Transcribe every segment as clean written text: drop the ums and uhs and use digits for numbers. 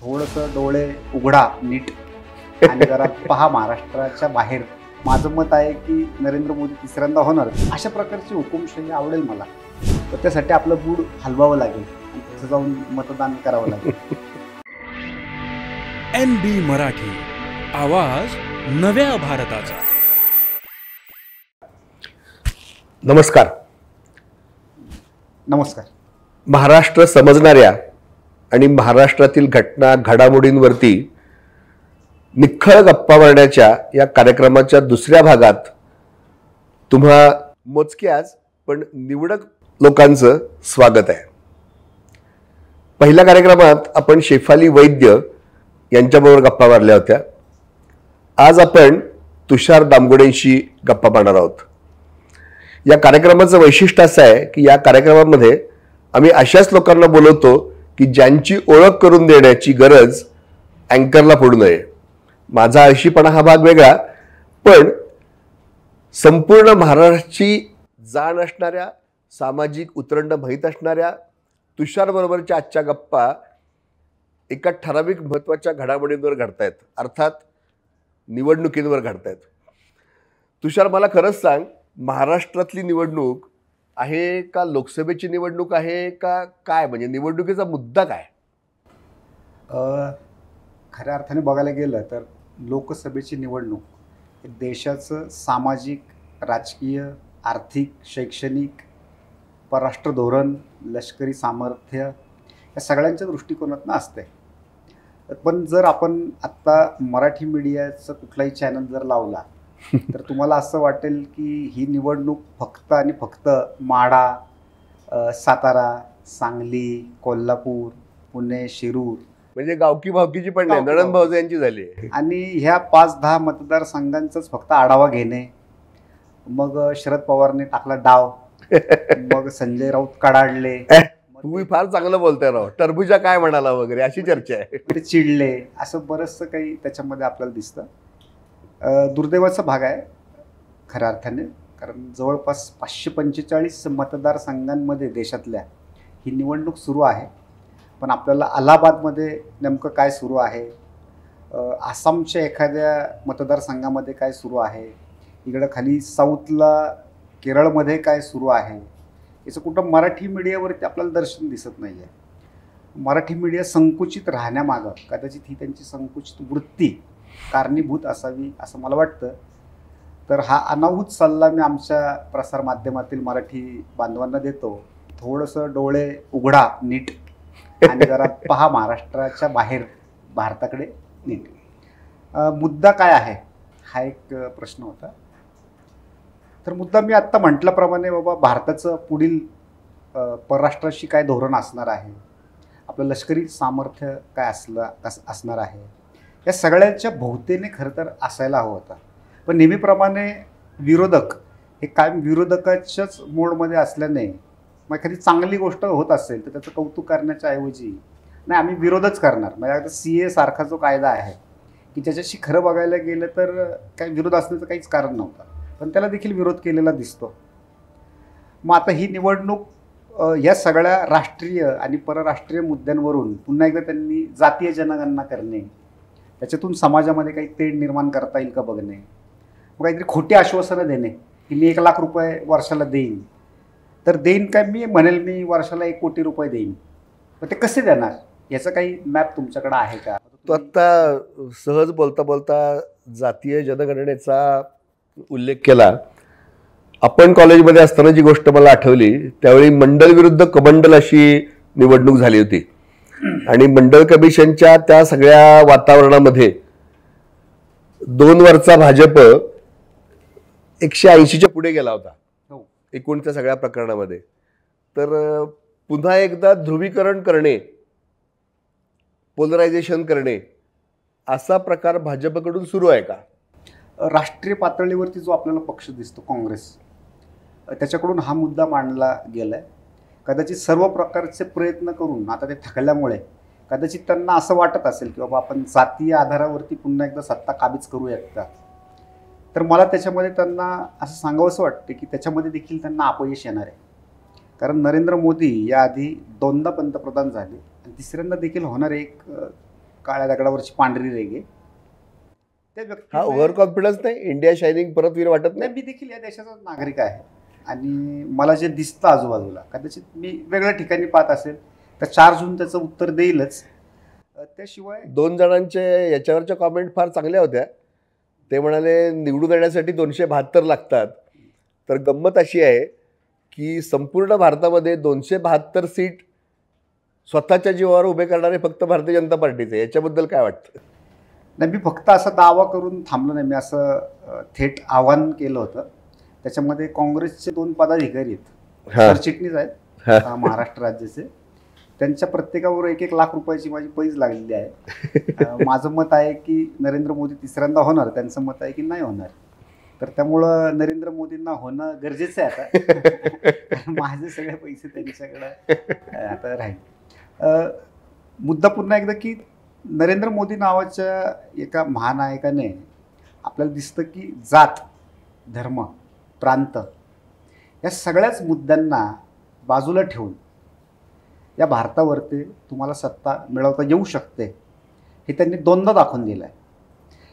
थोडंसं डोळे उघडा नीट आणि जरा पहा महाराष्ट्राच्या बाहेर. माझं मत आहे की नरेंद्र मोदी तिसऱ्यांदा होणार. अशा प्रकारची हुकुमशाही आवडेल मला. तर त्यासाठी आपलं बूड हलवावं लागेल आणि तिथं जाऊन मतदान करावं लागेल. NB मराठी, आवाज नव्या भारताचा. नमस्कार. नमस्कार. महाराष्ट्र समजणाऱ्या आणि महाराष्ट्रातील घटना घडामोडींवरती निखळ गप्पा मारण्याच्या या कार्यक्रमाच्या दुसऱ्या भागात तुम्हा मोजक्याच पण निवडक लोकांचं स्वागत आहे. पहिल्या कार्यक्रमात आपण शेफाली वैद्य यांच्याबरोबर गप्पा मारल्या होत्या. आज आपण तुषार दामगोडेंशी गप्पा मारणार आहोत. या कार्यक्रमाचं वैशिष्ट्य असं आहे की या कार्यक्रमामध्ये आम्ही अशाच लोकांना बोलवतो की ज्यांची ओळख करून देण्याची गरज अँकरला पडू नये. माझा आळशीपणा हा भाग वेगळा, पण संपूर्ण महाराष्ट्राची जाण असणाऱ्या, सामाजिक उतरंड माहीत असणाऱ्या तुषार बरोबरच्या आजच्या गप्पा एका ठराविक महत्त्वाच्या घडामोडींवर घडतायत, अर्थात निवडणुकींवर घडतायत. तुषार, मला खरंच सांग, महाराष्ट्रातली निवडणूक आहे का लोकसभेची निवडणूक आहे का काय? म्हणजे निवडणुकीचा मुद्दा काय? खऱ्या अर्थाने बघायला गेलं तर लोकसभेची निवडणूक हे देशाचं सामाजिक, राजकीय, आर्थिक, शैक्षणिक, परराष्ट्र धोरण, लष्करी सामर्थ्य या सगळ्यांच्या दृष्टिकोनातून असते. पण जर आपण आत्ता मराठी मीडियाचं कुठलाही चॅनल जर लावला तर तुम्हाला असं वाटेल की ही निवडणूक फक्त आणि फक्त माढा, सातारा, सांगली, कोल्हापूर, पुणे, शिरूर म्हणजे गावकी भावकीची पण नाही, नळन भाऊजी यांची झाली आणि ह्या 5-10 मतदारसंघांचाच फक्त आढावा घेणे. मग शरद पवारने टाकला डाव, मग संजय राऊत कडाडले, तुम्ही फार चांगलं बोलताय राव, टरबूजा काय म्हणाला वगैरे अशी चर्चा आहे, ते चिडले, असं बरंचसं काही त्याच्यामध्ये आपल्याला दिसतं. दुर्दैवाचा भाग आहे खऱ्या अर्थाने, कारण जवळपास 545 मतदारसंघांमध्ये देशातल्या ही निवडणूक सुरू आहे. पण आपल्याला अलाहाबादमध्ये नेमकं काय सुरू आहे, आसामच्या एखाद्या मतदारसंघामध्ये काय सुरू आहे, इकडं खाली साऊथला केरळमध्ये काय सुरू आहे, याचं कुठं मराठी मीडियावरती आपल्याला दर्शन दिसत नाही आहे. मराठी मीडिया संकुचित राहण्यामागं कदाचित ही त्यांची संकुचित वृत्ती कारणीभूत असावी असं मला वाटतं. तर हा अनाहूत सल्ला मी आमच्या प्रसारमाध्यमातील मराठी बांधवांना देतो. थोडंसं डोळे उघडा नीट आणि जरा पहा महाराष्ट्राच्या बाहेर, भारताकडे नीट. मुद्दा काय आहे हा एक प्रश्न होता. तर मुद्दा मी आत्ता म्हटल्याप्रमाणे, बाबा भारताचं पुढील परराष्ट्राशी काय धोरण असणार आहे, आपलं लष्करी सामर्थ्य काय असणार आहे, या सगळ्यांच्या भोवतीने खरं तर असायला हवं होतं. पण नेहमीप्रमाणे विरोधक हे कायम विरोधकाच्याच मोडमध्ये असल्याने मग एखादी चांगली गोष्ट होत असेल तर त्याचं कौतुक करण्याच्या ऐवजी नाही, आम्ही विरोधच करणार. म्हणजे आता CA सारखा जो कायदा आहे की ज्याच्याशी खरं बघायला गेलं तर काही विरोध असण्याचं काहीच कारण नव्हतं, पण त्याला देखील विरोध केलेला दिसतो. मग आता ही निवडणूक या सगळ्या राष्ट्रीय आणि परराष्ट्रीय मुद्द्यांवरून पुन्हा एकदा त्यांनी जातीय जनगणना करणे, त्याच्यातून समाजामध्ये काही तेढ निर्माण करता येईल का बघणे, मग काहीतरी खोटी आश्वासनं देणे की मी 1 लाख रुपये वर्षाला देईन. तर देईन काय, मी म्हणेल मी वर्षाला 1 कोटी रुपये देईन, पण ते कसे देणार याचं काही मॅप तुमच्याकडे आहे का? तो आत्ता सहज बोलता बोलता जातीय जनगणनेचा उल्लेख केला. आपण कॉलेजमध्ये असताना जी गोष्ट मला आठवली, त्यावेळी मंडल विरुद्ध कमंडल अशी निवडणूक झाली होती आणि मंडल कमिशनच्या त्या सगळ्या वातावरणामध्ये 2 वरचा भाजप 180च्या पुढे गेला होता एकूण त्या सगळ्या प्रकरणामध्ये. तर पुन्हा एकदा ध्रुवीकरण करणे, पोलरायझेशन करणे असा प्रकार भाजपकडून सुरू आहे का? राष्ट्रीय पातळीवरती जो आपल्याला पक्ष दिसतो काँग्रेस, त्याच्याकडून हा मुद्दा मांडला गेला आहे. कदाचित सर्व प्रकारचे प्रयत्न करून आता ते थकल्यामुळे कदाचित त्यांना असं वाटत असेल की बाबा आपण जातीय आधारावरती पुन्हा एकदा सत्ता काबीज करूयात का. तर मला त्याच्यामध्ये त्यांना असं सांगावंसं वाटतं की त्याच्यामध्ये देखील त्यांना अपयश येणार आहे. कारण नरेंद्र मोदी याआधी 2दा पंतप्रधान झाले आणि तिसऱ्यांदा देखील होणार एक काळ्या दगडावरची पांढरी रेगे. त्या हा व्यक्तीला ओव्हर कॉन्फिडन्स नाही, इंडिया शायनिंग परत वीर वाटत नाही, नाही. मी देखील या देशाचा नागरिक आहे आणि मला जे दिसतं आजूबाजूला, कदाचित मी वेगळ्या ठिकाणी पाहत असेल तर 4 जून त्याचं उत्तर देईलच. त्याशिवाय 2 जणांचे याच्यावरच्या कॉमेंट फार चांगल्या होत्या. ते म्हणाले निवडून येण्यासाठी 272 लागतात. तर गंमत अशी आहे की संपूर्ण भारतामध्ये 272 सीट स्वतःच्या जीवावर उभे करणारे फक्त भारतीय जनता पार्टीचे. याच्याबद्दल काय वाटतं? नाही, मी फक्त असा दावा करून थांबलो नाही. मी असं थेट आव्हान केलं होतं. त्याच्यामध्ये काँग्रेसचे 2 पदाधिकारी आहेत, हा. सरचिटणीस आहेत हा. महाराष्ट्र राज्याचे. त्यांच्या प्रत्येकावर 1-1 लाख रुपयाची माझी पैज लागलेली आहे. माझं मत आहे की नरेंद्र मोदी तिसऱ्यांदा होणार, त्यांचं मत आहे की नाही होणार. तर त्यामुळं नरेंद्र मोदींना होणं गरजेचं आहे आता. माझे सगळे पैसे त्यांच्याकडे आता राहील. मुद्दा पुन्हा एकदा की नरेंद्र मोदी नावाच्या एका महानायकाने आपल्याला दिसतं की जात, धर्म, प्रांत या सगळ्याच मुद्द्यांना बाजूला ठेवून या भारतावरती तुम्हाला सत्ता मिळवता येऊ शकते हे त्यांनी दोनदा दाखवून दिलं आहे.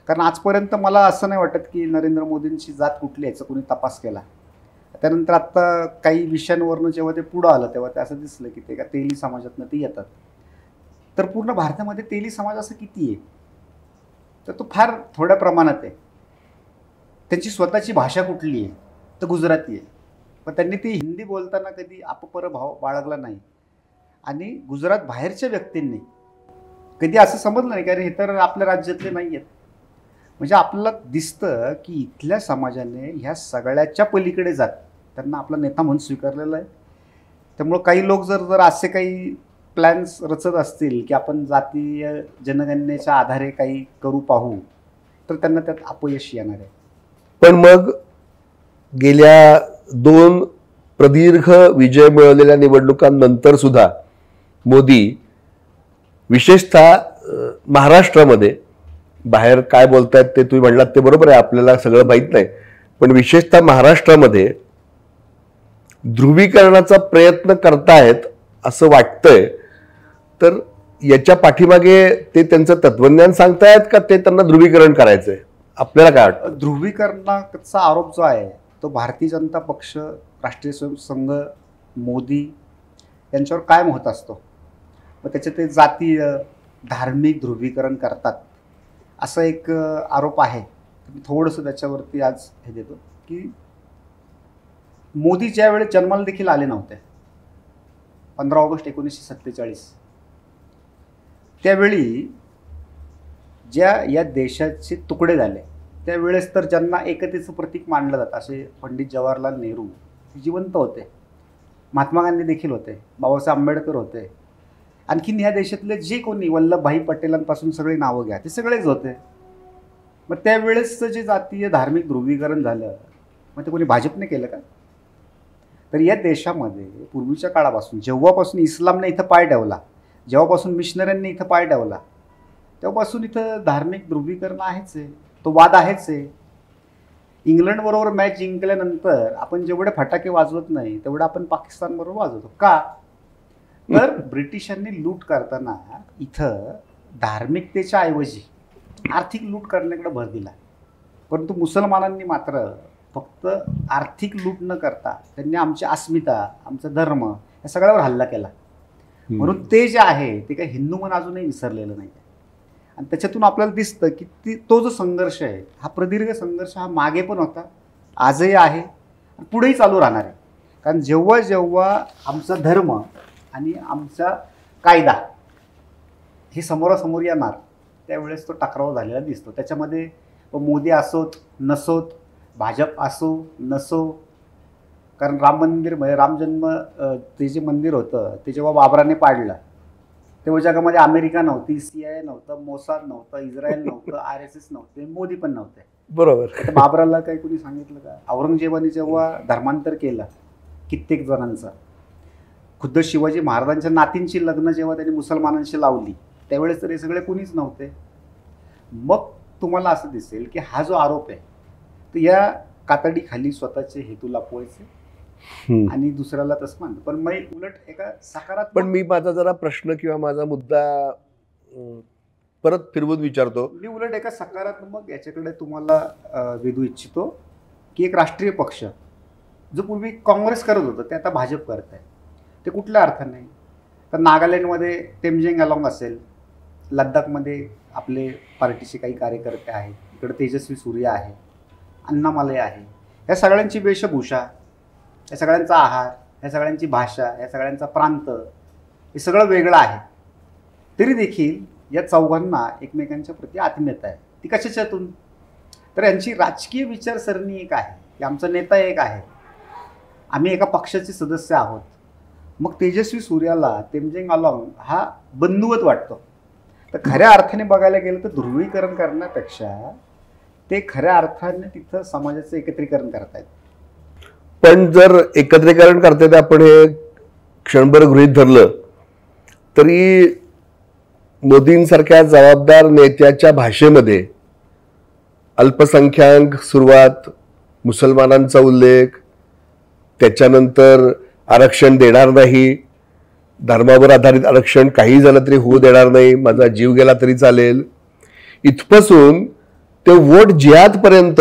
कारण आजपर्यंत मला असं नाही वाटत की नरेंद्र मोदींची जात कुठली याचा कोणी तपास केला. त्यानंतर आत्ता काही विषयांवरनं जेव्हा ते पुढं आलं तेव्हा ते असं दिसलं की ते का तेली समाजातनं ते येतात. तर पूर्ण भारतामध्ये तेली समाज असं किती आहे? तर तो फार थोड्या प्रमाणात आहे. त्यांची स्वतःची भाषा कुठली आहे? तर गुजराती आहे. पण त्यांनी ती हिंदी बोलताना कधी अपपरभाव बाळगला नाही. आणि गुजरात बाहेरच्या व्यक्तींनी कधी असं समजलं नाही की अरे हे तर आपल्या राज्यातले नाही आहेत. म्हणजे आपल्याला दिसतं की इथल्या समाजाने ह्या सगळ्याच्या पलीकडे जात त्यांना आपला नेता म्हणून स्वीकारलेला आहे. त्यामुळं काही लोक जर असे काही प्लॅन्स रचत असतील की आपण जातीय जनगणनेच्या आधारे काही करू पाहू तर त्यांना त्यात अपयश येणार आहे. पण मग गेल्या 2 प्रदीर्घ विजय मिळवलेल्या निवडणुकांनंतर सुद्धा मोदी विशेषतः महाराष्ट्रामध्ये, बाहेर काय बोलतायत ते तुम्ही म्हणलात ते बरोबर आहे, आपल्याला सगळं माहीत नाही, पण विशेषतः महाराष्ट्रामध्ये ध्रुवीकरणाचा प्रयत्न करतायत असं वाटतंय. तर याच्या पाठीमागे ते त्यांचं तत्वज्ञान सांगतायत का ते त्यांना ध्रुवीकरण करायचंय? आपल्याला काय वाटतं? ध्रुवीकरणाचा आरोप जो आहे तो भारतीय जनता पक्ष, राष्ट्रीय स्वयंसेवक संघ, मोदी यांच्यावर कायम होत असतो. मग त्याचे ते जातीय धार्मिक ध्रुवीकरण करतात असा एक आरोप आहे. मी थोडंसं त्याच्यावरती आज हे देतो की मोदी ज्यावेळेस जन्माला देखील आले नव्हते, 15 ऑगस्ट 1947, त्यावेळी ज्या या देशाचे तुकडे झाले त्यावेळेस तर ज्यांना एकतेचं प्रतीक मानलं जातं असे पंडित जवाहरलाल नेहरू जिवंत होते, महात्मा गांधी देखील होते, बाबासाहेब आंबेडकर होते, आणखीन ह्या देशातले जे कोणी वल्लभभाई पटेलांपासून सगळे नावं घ्या ते सगळेच होते. मग त्यावेळेसचं जे जातीय धार्मिक ध्रुवीकरण झालं मग ते कोणी भाजपने केलं का? तर या देशामध्ये पूर्वीच्या काळापासून जेव्हापासून इस्लामने इथं पाय ठेवला, जेव्हापासून मिशनऱ्यांनी इथं पाय ठेवला तेव्हापासून इथं धार्मिक ध्रुवीकरण आहेच आहे, तो वाद आहेच आहे. इंग्लंडबरोबर मॅच जिंकल्यानंतर आपण जेवढे फटाके वाजवत नाही तेवढं आपण पाकिस्तानबरोबर वाजवतो का? तर ब्रिटिशांनी लूट करताना इथं धार्मिकतेच्या ऐवजी आर्थिक लूट करण्याकडे भर दिला. परंतु मुसलमानांनी मात्र फक्त आर्थिक लूट न करता त्यांनी आमची अस्मिता, आमचा धर्म या सगळ्यावर हल्ला केला. म्हणून ते जे आहे ते काही हिंदू मन अजूनही विसरलेलं नाही. आणि त्याच्यातून आपल्याला दिसतं की तो जो संघर्ष आहे हा प्रदीर्घ संघर्ष हा मागे पण होता, आजही आहे आणि पुढेही चालू राहणार आहे. कारण जेव्हा जेव्हा आमचा धर्म आणि आमचा कायदा हे समोरासमोर येणार त्यावेळेस तो टकराव झालेला दिसतो. त्याच्यामध्ये मोदी असोत नसोत, भाजप असो नसो, कारण राम मंदिर म्हणजे राम जन्म ते जे मंदिर होतं ते जेव्हा बाबराने पाडलं तेव्हा जगामध्ये अमेरिका नव्हती, CIA नव्हतं, मोसाद नव्हतं, इस्रायल नव्हतं, RSS नव्हते, मोदी पण नव्हते. बरोबर. बाबराला काही कोणी सांगितलं का? औरंगजेबाने जेव्हा धर्मांतर केलं कित्येक जणांचं, खुद्द शिवाजी महाराजांच्या नातींची लग्न जेव्हा त्यांनी मुसलमानांशी लावली त्यावेळेस तर हे सगळे कुणीच नव्हते. मग तुम्हाला असं दिसेल की हा जो आरोप आहे तर या कातडीखाली स्वतःचे हेतू लपवायचे आणि दुसऱ्याला तसं मानतं. पण मग उलट एका सकारात्मक, पण मी माझा जरा प्रश्न किंवा माझा मुद्दा परत फिरवून विचारतो. मी उलट एका सकारात्मक याच्याकडे तुम्हाला वेधू इच्छितो की एक राष्ट्रीय पक्ष जो पूर्वी काँग्रेस करत होतं ते आता भाजप करत आहे. ते कुठल्या अर्थाने? तर नागालँडमध्ये तेमजेंग अलॉंग असेल, लद्दाखमध्ये आपले पार्टीचे काही कार्यकर्ते आहेत, इकडे तेजस्वी सूर्य आहे, अण्णामलई आहे. या सगळ्यांची वेशभूषा, या सगळ्यांचा आहार, या सगळ्यांची भाषा, या सगळ्यांचा प्रांत हे सगळं वेगळं आहे. तरी देखील या चौघांना एकमेकांच्या प्रती आत्मीयता आहे. ती कशाच्यातून? तर यांची राजकीय विचारसरणी एक आहे की आमचा नेता एक आहे, आम्ही एका पक्षाचे सदस्य आहोत. मग तेजस्वी सूर्याला तेमजेंग अलॉंग हा बंधुवत वाटतो. तर खऱ्या अर्थाने बघायला गेलं तर ध्रुवीकरण करण्यापेक्षा ते खऱ्या अर्थाने तिथं समाजाचं एकत्रीकरण करतायत. पण जर एकत्रीकरण करतायत आपण हे क्षणभर गृहीत धरलं तरी मोदींसारख्या जबाबदार नेत्याच्या भाषेमध्ये अल्पसंख्याक सुरुवात, मुसलमानांचा उल्लेख, त्याच्यानंतर आरक्षण देणार नाही, धर्मावर आधारित आरक्षण काही झालं तरी होऊ देणार नाही, माझा जीव गेला तरी चालेल, इथपासून ते वोट जिहादपर्यंत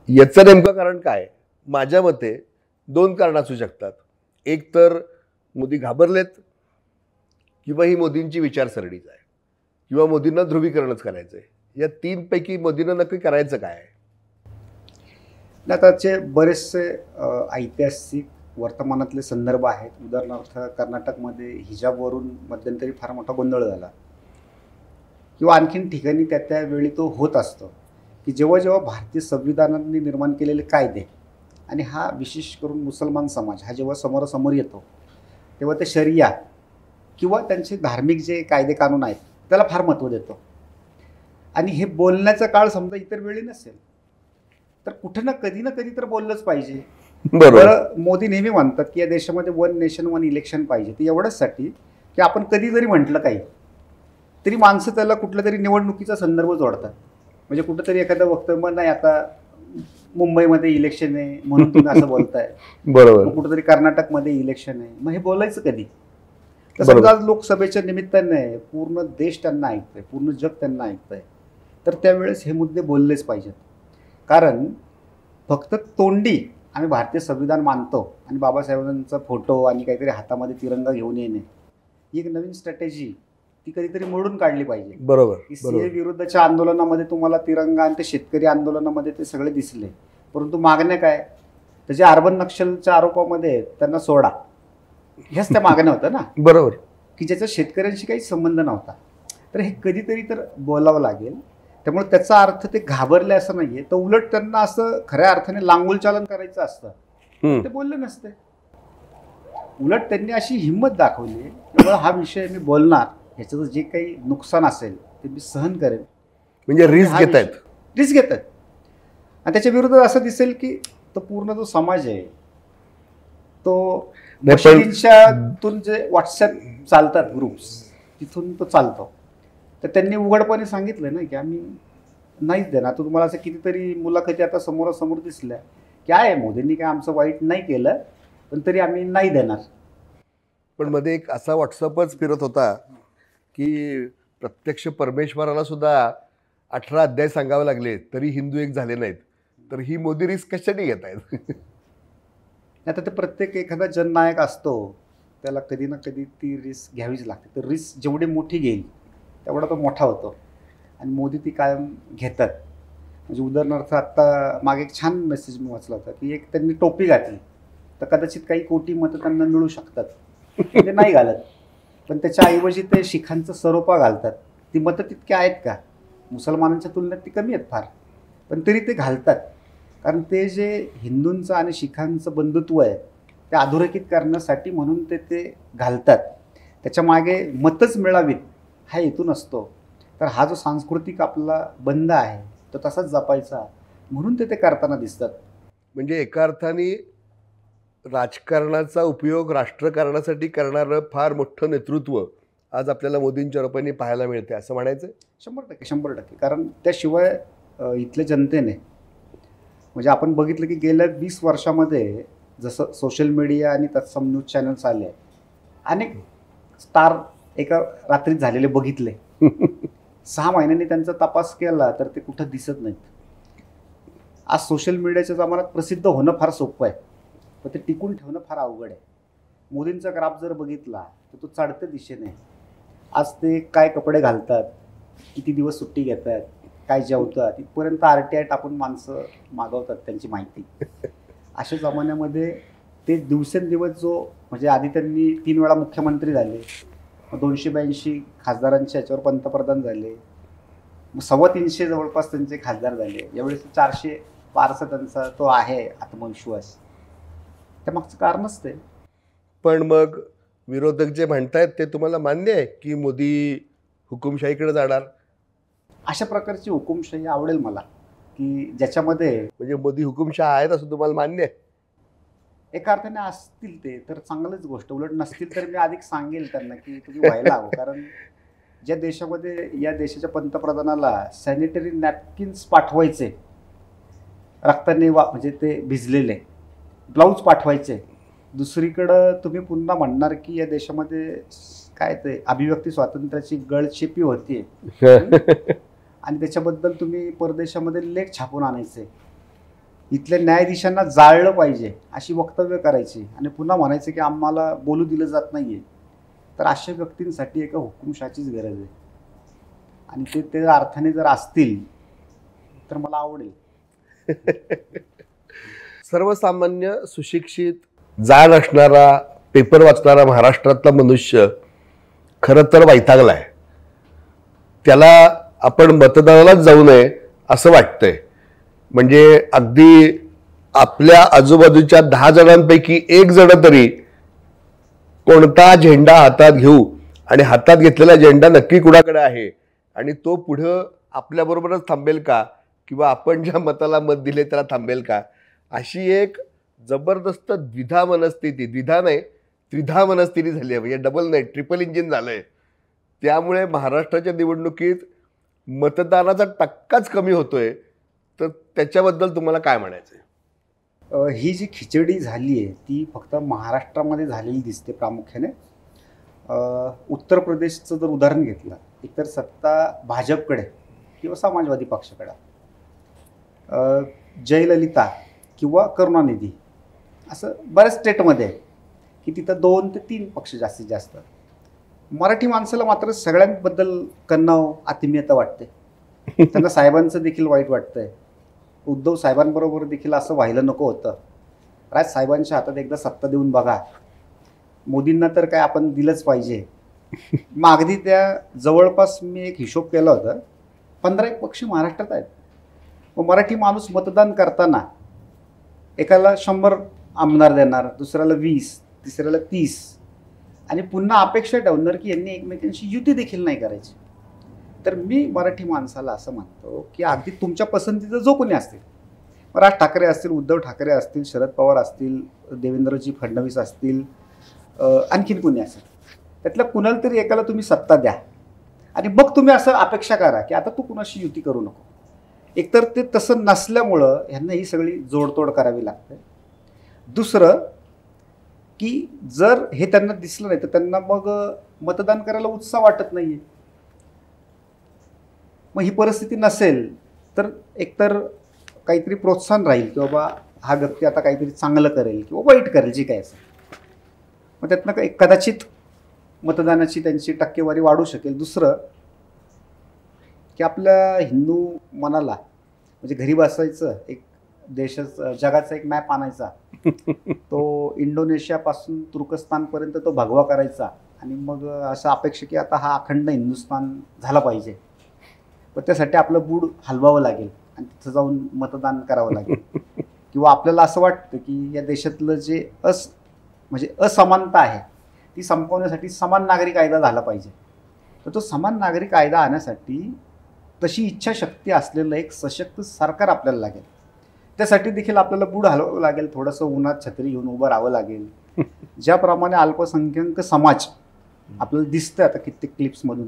याचं नेमकं कारण काय? माझ्या मते 2 कारणं असू शकतात. एक तर मोदी घाबरलेत किंवा ही मोदींची विचारसरणीच आहे किंवा मोदींना ध्रुवीकरणच करायचंय. या 3 पैकी मोदींना नक्की करायचं काय? त्याचे बरेचसे ऐतिहासिक वर्तमानातले संदर्भ आहेत. उदाहरणार्थ कर्नाटकमध्ये हिजाबवरून मध्यंतरी फार मोठा गोंधळ झाला किंवा आणखीन ठिकाणी त्यावेळी तो होत असतो की जेव्हा जेव्हा भारतीय संविधानाने निर्माण केलेले कायदे आणि हा विशेष करून मुसलमान समाज हा जेव्हा समोरासमोर येतो तेव्हा ते शरिया किंवा त्यांचे धार्मिक जे कायदे कानून आहेत त्याला फार महत्त्व देतो. आणि हे बोलण्याचा काळ समजा इतर वेळी नसेल तर कुठं ना कधी तर बोललंच पाहिजे. बरं, मोदी नेहमी म्हणतात की या देशामध्ये 1 नेशन 1 इलेक्शन पाहिजे. ते एवढ्याचसाठी की आपण कधी जरी म्हटलं काही तरी माणसं त्याला कुठल्या तरी निवडणुकीचा संदर्भ जोडतात. म्हणजे कुठंतरी एखादं वक्तव्य नाही आता मुंबईमध्ये इलेक्शन आहे म्हणून तुम्ही असं बोलताय, बरोबर, कुठंतरी कर्नाटकमध्ये इलेक्शन आहे, मग हे बोलायचं कधी? तर समजा आज लोकसभेच्या निमित्ताने पूर्ण देश त्यांना ऐकतोय, पूर्ण जग त्यांना ऐकतंय, तर त्यावेळेस हे मुद्दे बोललेच पाहिजेत. कारण फक्त तोंडी आम्ही भारतीय संविधान मानतो आणि बाबासाहेबांचा फोटो आणि काहीतरी हातामध्ये तिरंगा घेऊन येणे ही एक नवीन स्ट्रॅटेजी ती कधीतरी मोडून काढली पाहिजे. बरोबर. सीए विरुद्धच्या आंदोलनामध्ये तुम्हाला तिरंगा आणि ते शेतकरी आंदोलनामध्ये ते सगळे दिसले, परंतु मागण्या काय? त्याचे अर्बन नक्षलच्या आरोपामध्ये त्यांना सोडा, ह्याच त्या मागण्या होत्या ना. बरोबर, की ज्याचा शेतकऱ्यांशी काही संबंध नव्हता. तर हे कधीतरी तर बोलावं लागेल. त्यामुळे त्याचा अर्थ ते घाबरले असं नाहीये, तर उलट त्यांना असं खऱ्या अर्थाने लांगुल चालन करायचं असतं, ते बोलले नसते. उलट त्यांनी अशी हिंमत दाखवली की हा विषय मी बोलणार, ह्याचं जे काही नुकसान असेल ते मी सहन करेन. म्हणजे रिस्क घेत आहेत. आणि त्याच्या विरोधात असं दिसेल की तो पूर्ण जो समाज आहे तो मशिदींच्यातून जे व्हॉट्सअप चालतात ग्रुप्स तिथून तो चालतो. तर त्यांनी उघडपणे सांगितलं ना की आम्ही नाहीच देणार. तर तुम्हाला असं कितीतरी मुलाखती आता समोरासमोर दिसल्या की आहे मोदींनी काय आमचं वाईट नाही केलं पण तरी आम्ही नाही देणार. पण मध्ये एक असा व्हॉट्सअपच फिरत होता की प्रत्यक्ष परमेश्वराला सुद्धा 18 अध्याय सांगावे लागले तरी हिंदू एक झाले नाहीत. तर ही मोदी रिस्क कशाने घेत आहेत? आता ते प्रत्येक एखादा जननायक असतो त्याला कधी ना कधी ती रिस्क घ्यावीच लागते. तर रिस्क जेवढी मोठी घेईल तेवढा तो मोठा होतो आणि मोदी ती कायम घेतात. म्हणजे उदाहरणार्थ आत्ता मागे एक छान मेसेज मी वाचला होता की एक त्यांनी टोपी घातली तर कदाचित काही कोटी मतं त्यांना मिळू शकतात, ते नाही घालत. पण त्याच्याऐवजी ते शिखांचं सरोपा घालतात. ती मतं तितकी आहेत का? मुसलमानांच्या तुलनेत ती कमी आहेत फार, पण तरी ते घालतात. कारण ते जे हिंदूंचं आणि शिखांचं बंधुत्व आहे ते अधोरेखित करण्यासाठी म्हणून ते घालतात. त्याच्या मागे मतच मिळावीत हा हेतू नसतो. तर हा जो सांस्कृतिक आपला बंध आहे तो तसाच जपायचा म्हणून ते करताना दिसतात. म्हणजे एका अर्थाने राजकारणाचा उपयोग राष्ट्रकारणासाठी करणारं फार मोठं नेतृत्व आज आपल्याला मोदींच्या रूपाने पाहायला मिळते असं म्हणायचं? 100%. कारण त्याशिवाय इथल्या जनतेने म्हणजे आपण बघितलं की गेल्या 20 वर्षामध्ये जसं सोशल मीडिया आणि तत्सम न्यूज चॅनल्स आले, अनेक स्टार एका रात्रीत झालेले बघितले. 6 महिन्यांनी त्यांचा तपास केला तर ते कुठं दिसत नाहीत. आज सोशल मीडियाच्या जमान्यात प्रसिद्ध होणं फार सोपं आहे, पण ते टिकून ठेवणं फार अवघड आहे. मोदींचा ग्राफ जर बघितला तर तो चढत्या दिशेने. आज ते काय कपडे घालतात, किती दिवस सुट्टी घेतात, काय जेवतात, इथपर्यंत RTI टाकून माणसं मागवतात त्यांची माहिती. अशा जमान्यामध्ये ते दिवसेंदिवस जो म्हणजे आधी त्यांनी 3 वेळा मुख्यमंत्री झाले, 282 खासदारांच्या याच्यावर पंतप्रधान झाले, मग 350 जवळपास त्यांचे खासदार झाले. यावेळेस 400 पारचा त्यांचा तो आहे आत्मविश्वास. त्यामागचं कारणच ते. पण मग विरोधक जे म्हणतायत ते तुम्हाला मान्य आहे की मोदी हुकुमशाहीकडे जाणार? अशा प्रकारची हुकुमशाही आवडेल मला, की ज्याच्यामध्ये म्हणजे मोदी हुकुमशाह आहेत असं तुम्हाला मान्य आहे? एका अर्थाने असतील ते तर चांगलीच गोष्ट. उलट नसतील तर मी अधिक सांगेल त्यांना की तुम्ही व्हायला हवं. कारण ज्या देशामध्ये या देशाच्या पंतप्रधानाला सॅनिटरी नॅपकिन्स पाठवायचे रक्ताने म्हणजे ते भिजलेले ब्लाऊज पाठवायचे, दुसरीकडं तुम्ही पुन्हा म्हणणार की या देशामध्ये काय ते अभिव्यक्ती स्वातंत्र्याची गळचेपी होती आणि त्याच्याबद्दल तुम्ही परदेशामध्ये लेख छापून आणायचे, इथल्या न्यायाधीशांना जाळलं पाहिजे अशी वक्तव्य करायची आणि पुन्हा म्हणायचं की आम्हाला बोलू दिलं जात नाहीये. तर अशा व्यक्तींसाठी एका हुकुमशाहीचीच गरज आहे. आणि ते त्या अर्थाने जर असतील तर मला आवडेल. सर्वसामान्य सुशिक्षित जाण असणारा पेपर वाचणारा महाराष्ट्रातला मनुष्य खरं तर वैतागलाय. त्याला आपण मतदानालाच जाऊ नये असं वाटतंय. म्हणजे अगदी आपल्या आजूबाजूच्या 10 जणांपैकी 1 जण तरी कोणता झेंडा हातात घेऊ आणि हातात घेतलेला झेंडा नक्की कुणाकडे आहे आणि तो पुढं आपल्याबरोबरच थांबेल का, किंवा आपण ज्या मताला मत दिले त्याला थांबेल का, अशी एक जबरदस्त द्विधा नाही त्रिधा मनस्थिती झाली आहे. म्हणजे डबल नाही, ट्रिपल इंजिन झालंय. त्यामुळे महाराष्ट्राच्या निवडणुकीत मतदानाचा टक्काच कमी होतोय. तर त्याच्याबद्दल तुम्हाला काय म्हणायचं? ही जी खिचडी झाली आहे ती फक्त महाराष्ट्रामध्ये झालेली दिसते प्रामुख्याने. उत्तर प्रदेशचं जर उदाहरण घेतलं, एकतर सत्ता भाजपकडे किंवा समाजवादी पक्षाकडे, जयललिता किंवा करुणानिधी, असं बऱ्याच स्टेटमध्ये आहे की तिथं 2 ते 3 पक्ष जास्तीत जास्त. मराठी माणसाला मात्र सगळ्यांबद्दल कन्नाव आत्मीयता वाटते. त्यांना साहेबांचं देखील वाईट वाटतंय. उद्धव साहेबांबरोबर देखील असं व्हायला नको होतं. राज साहेबांच्या हातात एकदा सत्ता देऊन बघा. मोदींना तर काय आपण दिलंच पाहिजे. मग अगदी त्या जवळपास मी एक हिशोब केला होता, 15 पक्ष महाराष्ट्रात आहेत. मग मराठी माणूस मतदान करताना एकाला 100 आमदार देणार, दुसऱ्याला 20, तिसऱ्याला 30 आणि पुन्हा अपेक्षा ठेवणार की यांनी एकमेकांशी युती देखील नाही करायची. तर मी मराठी माणसाला असं म्हणतो की अगदी तुमच्या पसंतीचं जो कोणी असतील, राज ठाकरे असतील, उद्धव ठाकरे असतील, शरद पवार असतील, देवेंद्रजी फडणवीस असतील, आणखीन कोणी असेल, त्यातल्या कुणाला तरी एकाला तुम्ही सत्ता द्या आणि मग तुम्ही असं अपेक्षा करा की आता तू कुणाशी युती करू नको. एकतर ते तसं नसल्यामुळं ह्यांना ही सगळी जोडतोड करावी लागते. दुसरं की जर हे त्यांना दिसलं नाही तर त्यांना मग मतदान करायला उत्साह वाटत नाही. मग ही परिस्थिती नसेल तर एकतर काहीतरी प्रोत्साहन राहील की बाबा हा व्यक्ती आता काहीतरी चांगलं करेल किंवा वाईट करेल, जे काय असेल. मग त्यातनं कदाचित मतदानाची त्यांची टक्केवारी वाढू शकेल. दुसरं की आपल्या हिंदू मनाला म्हणजे घरी बसायचं, एक देशाचा जगाचा एक मॅप आणायचा, तो इंडोनेशियापासून तुर्कस्तानपर्यंत तो भगवा करायचा आणि मग असं अपेक्षा की आता हा अखंड हिंदुस्थान झाला पाहिजे. पण त्यासाठी आपलं बूड हलवावं लागेल आणि तिथं जाऊन मतदान करावं लागेल. किंवा आपल्याला असं वाटतं की या देशातलं जे म्हणजे असमानता आहे ती संपवण्यासाठी समान नागरी कायदा झाला पाहिजे. तर तो समान नागरी कायदा आणण्यासाठी तशी इच्छाशक्ती असलेलं एक सशक्त सरकार आपल्याला लागेल. त्यासाठी देखील आपल्याला बूड हलवावं लागेल, थोडंसं उन्हात छत्री घेऊन उभं राहावं लागेल. ज्याप्रमाणे अल्पसंख्याक समाज आपल्याला दिसतंय आता कित्येक क्लिप्समधून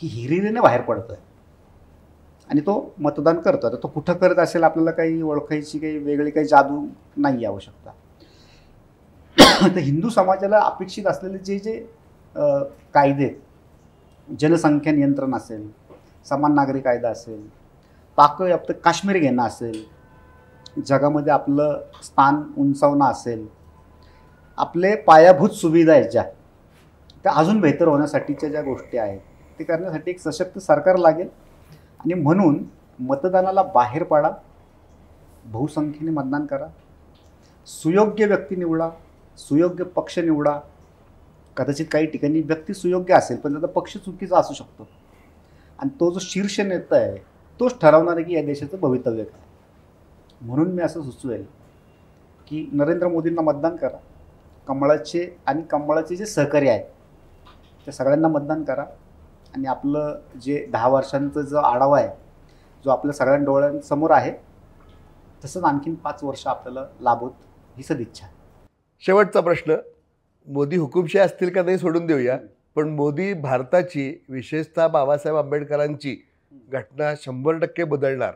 की हिरिरीने बाहेर पडतोय आणि तो मतदान करतो. आता तो कुठं करत असेल आपल्याला काही ओळखायची काही वेगळी काही जादू नाही आवश्यकता. तर हिंदू समाजाला अपेक्षित असलेले जे जे कायदे, जनसंख्या नियंत्रण असेल, समान नागरी कायदा असेल, पाकव्याप्त काश्मीर घेणं असेल, जगामध्ये आपलं स्थान उंचावणं असेल, आपले पायाभूत सुविधा आहेत ज्या त्या अजून बेहतर होण्यासाठीच्या ज्या गोष्टी आहेत ते करण्यासाठी एक सशक्त सरकार लागेल. आणि म्हणून मतदानाला बाहेर पाडा, बहुसंख्येने मतदान करा, सुयोग्य व्यक्ती निवडा, सुयोग्य पक्ष निवडा. कदाचित काही ठिकाणी व्यक्ती सुयोग्य असेल पण त्याचा पक्ष चुकीचा असू शकतो आणि तो जो शीर्ष नेता आहे तोच ठरवणार आहे की या देशाचं भवितव्य काय. म्हणून मी असं सुचवेल की नरेंद्र मोदींना मतदान करा, कमळाचे जे सहकारी आहेत त्या सगळ्यांना मतदान करा आणि आपलं जे 10 वर्षांचा जो आढावा आहे जो आपल्या सगळ्या डोळ्यांसमोर आहे तसंच आणखीन 5 वर्ष आपल्याला लाभोत ही सदिच्छा. शेवटचा प्रश्न, मोदी हुकुमशाही असतील का नाही सोडून देऊया, पण मोदी भारताची विशेषतः बाबासाहेब आंबेडकरांची घटना 100% बदलणार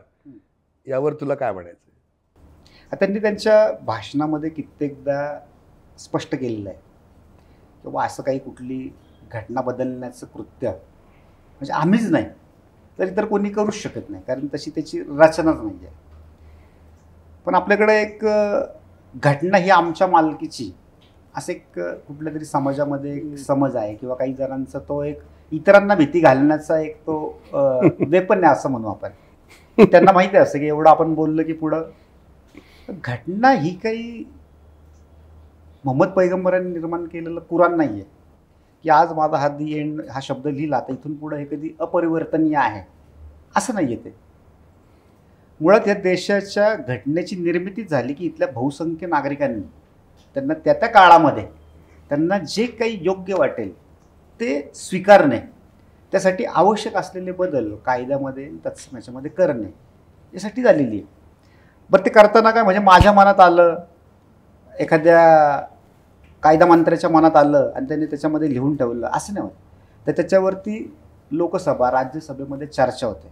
यावर तुला काय म्हणायचं? त्यांनी त्यांच्या भाषणामध्ये कित्येकदा स्पष्ट केलेलं आहे किंवा असं काही कुठली घटना बदलण्याचं कृत्य म्हणजे आम्हीच नाही तर इतर कोणी करूच शकत नाही, कारण तशी त्याची रचनाच नाही आहे. पण आपल्याकडे एक घटना ही आमच्या मालकीची असं एक कुठल्या तरी समाजामध्ये एक समज आहे किंवा काही जणांचा तो एक इतरांना भीती घालण्याचा एक तो वेपन आहे असं म्हणू आपण. त्यांना माहिती आहे असं की एवढं आपण बोललं की पुढं. घटना ही काही मोहम्मद पैगंबरांनी निर्माण केलेलं कुराण नाही आहे की आज माझा हा दी एंड हा शब्द लिहिला तर इथून पुढं हे कधी अपरिवर्तनीय आहे असं नाही आहे. ते मुळात या देशाच्या घटनेची निर्मिती झाली की इथल्या बहुसंख्य नागरिकांनी त्यांना त्या त्या काळामध्ये त्यांना जे काही योग्य वाटेल ते स्वीकारणे, त्यासाठी आवश्यक असलेले बदल कायद्यामध्ये तत्समाच्यामध्ये करणे यासाठी झालेली आहे. बरं ते करताना काय म्हणजे माझ्या मनात आलं, एखाद्या कायदा मंत्र्याच्या मनात आलं आणि त्यांनी त्याच्यामध्ये लिहून ठेवलं असं नाही होत. तर त्याच्यावरती लोकसभा राज्यसभेमध्ये चर्चा होते,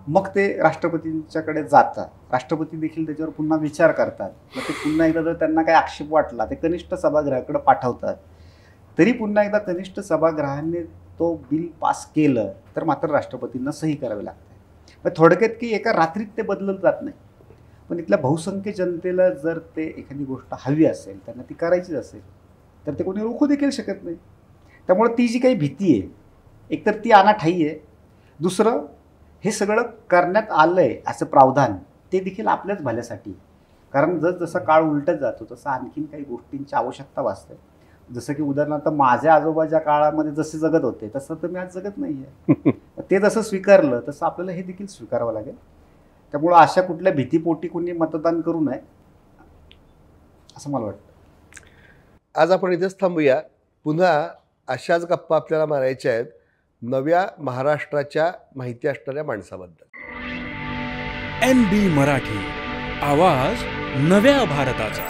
मग ते राष्ट्रपतींच्याकडे जातात, राष्ट्रपती देखील त्याच्यावर पुन्हा विचार करतात, मग ते पुन्हा एकदा जर त्यांना काही आक्षेप वाटला ते कनिष्ठ सभागृहाकडे पाठवतात, तरी पुन्हा एकदा कनिष्ठ सभागृहाने तो बिल पास केलं तर मात्र राष्ट्रपतींना सही करावी लागते. मग थोडक्यात की एका रात्रीत ते बदलत जात नाही. पण इथल्या बहुसंख्य जनतेला जर ते एखादी गोष्ट हवी असेल, त्यांना ती करायचीच असेल तर ते कोणी रोखू देखील शकत नाही. त्यामुळे ती जी काही भीती आहे एकतर ती अनाठाई आहे, दुसरं हे सगळं करण्यात आलं आहे असं प्रावधान ते देखील आपल्याच भल्यासाठी. कारण जसा काळ उलटत जातो तसं आणखीन काही गोष्टींची आवश्यकता भासते. जसं की उदाहरणार्थ माझ्या आजोबाच्या काळामध्ये जसे जगत होते तसं तर मी आज जगत नाही आहे. ते जसं स्वीकारलं तसं आपल्याला हे देखील स्वीकारावं लागेल. त्यामुळं अशा कुठल्या भीतीपोटी कोणी मतदान करू नये असं मला वाटतं. आज आपण इथेच थांबूया. पुन्हा अशाच गप्पा आपल्याला मारायच्या आहेत नव्या महाराष्ट्राच्या माहिती असणाऱ्या माणसाबद्दल. NB मराठी, आवाज नव्या भारताचा.